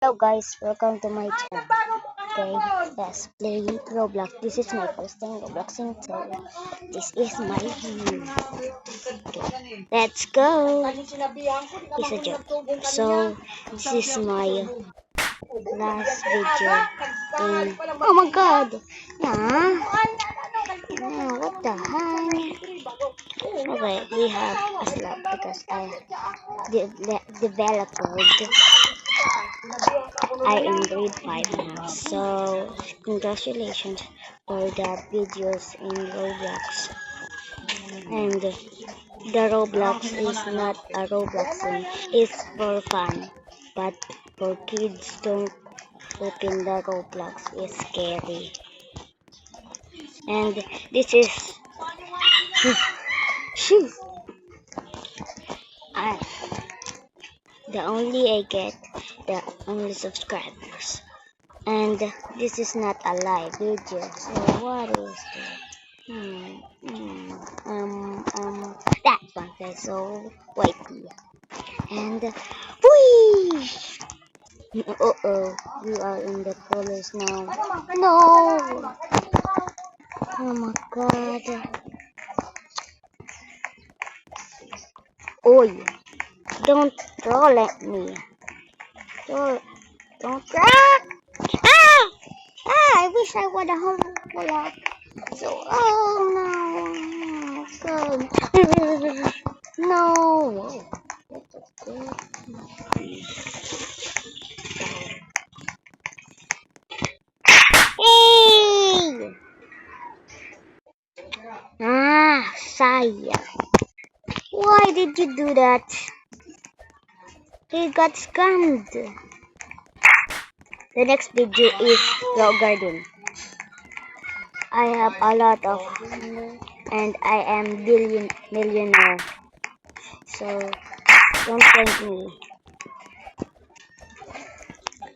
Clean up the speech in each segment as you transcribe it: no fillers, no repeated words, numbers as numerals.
Hello guys, welcome to my channel. Okay, let's play Roblox. This is my first time Robloxing, so this is my view. Okay, let's go. It's a joke. So this is my last video. Oh my god! What the heck? Okay, we have a slot because I developed. I am grade 5 now, so congratulations for the videos in Roblox. And the Roblox is not a Robloxing, it's for fun. But for kids, don't open the Roblox, it's scary. And this is Shoo! I, the only I get the only subscribers. And this is not a live video, so what is it? That one is so whitey. And, whee! Uh-oh, we are in the colors now. No! Oh my god. Oi, don't troll at me. Don't crack! Ah! Ah, I wish I would have pull up. So, oh no, good. No. Hey! Saya. Why did you do that? He got scammed. The next video is Rock Garden. I have a lot of, and I am millionaire. So don't thank me.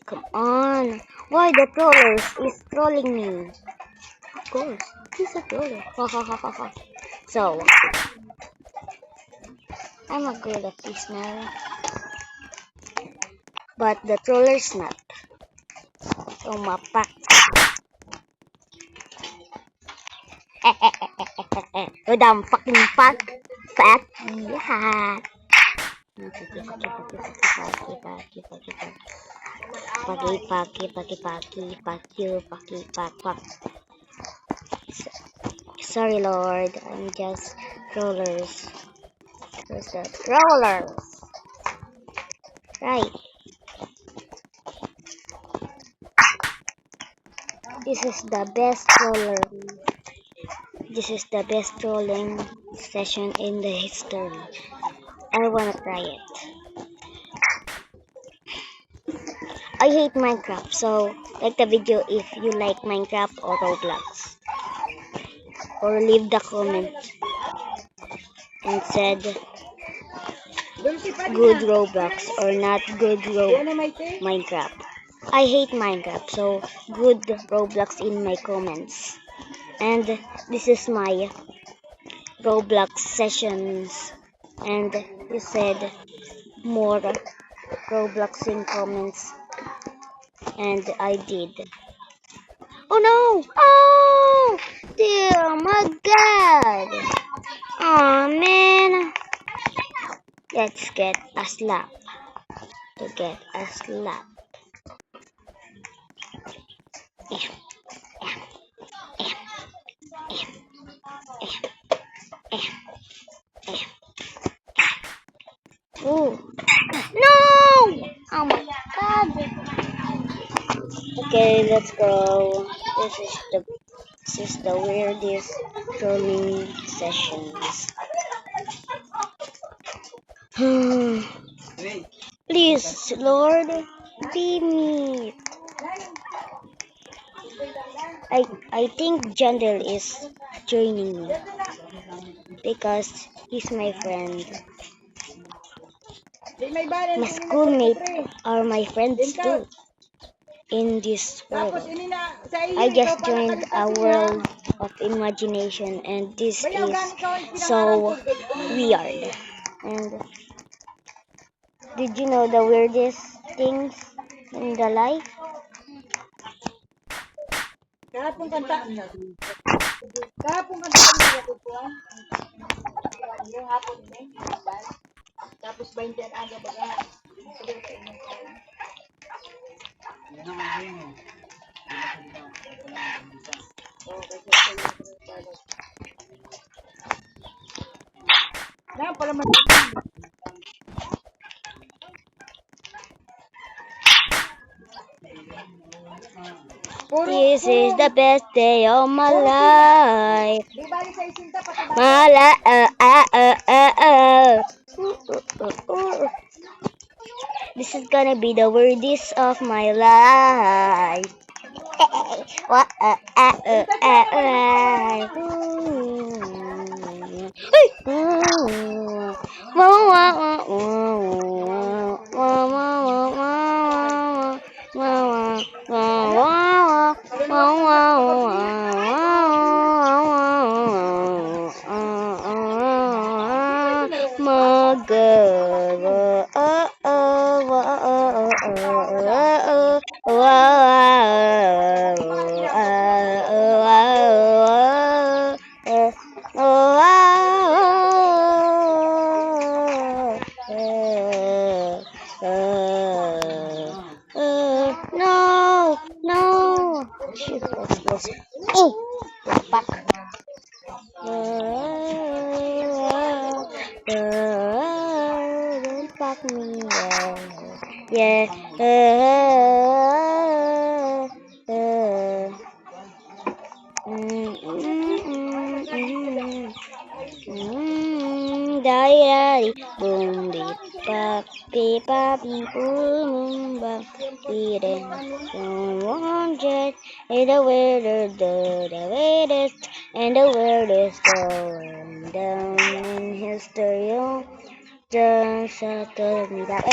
Come on. Why the trollers is trolling me? Of course, he's a troller. Ha ha ha ha ha. So I'm a good at this now, but the troller's not. So mapak. You dumb fucking fat. Yeah. Paki. Sorry, Lord. I'm just trollers. Just the trollers. Right. This is the best troller. This is the best trolling session in the history. I wanna try it. I hate Minecraft, so like the video if you like Minecraft or Roblox. Or leave the comment and said good Roblox or not good Minecraft. I hate Minecraft, so good Roblox in my comments. And this is my Roblox sessions. And you said more Robloxing comments. And I did. Oh no! Oh! Dear, my god! Oh man! Let's get a slap. To get a slap. Oh no! Oh my god! Okay, let's go. This is the weirdest trolling sessions. Please, Lord, be me. I think Jandel is joining me because he's my friend. My schoolmates are my friends too in this world. I just joined a world of imagination and this is so weird. And did you know the weirdest things? in the life. Kahapon kanta. Kahapon kanta ko na kukuan. Yung hapon din. Tapos 20 ang aga baga. Na para man. This is the best day of my life. Di bali sa isinta pati My This is gonna be the wordiest of my life. What no, no. Shoot, yes. Back. Don't back me down. Yeah. Diary, boom, beep, pop, beep, pop, beep, boom, bop, beat it, 100, and the weirdest, the weirdest, and the weirdest going down in history. Just told me that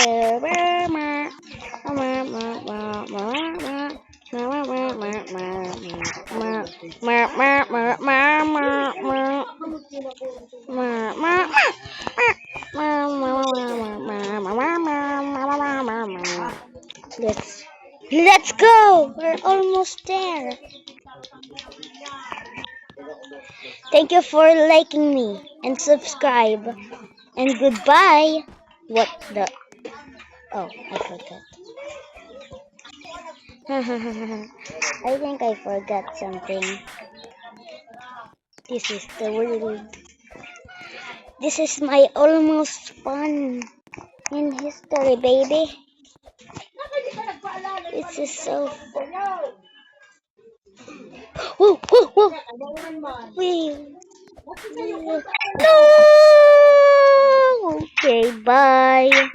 Let's go! We're almost there. Thank you for liking me and subscribe. And goodbye. What the? Oh, I forgot. I think I forgot something. This is the world. This is my almost fun in history, baby. This is so fun. Whoa, whoa, whoa. No! Okay, bye.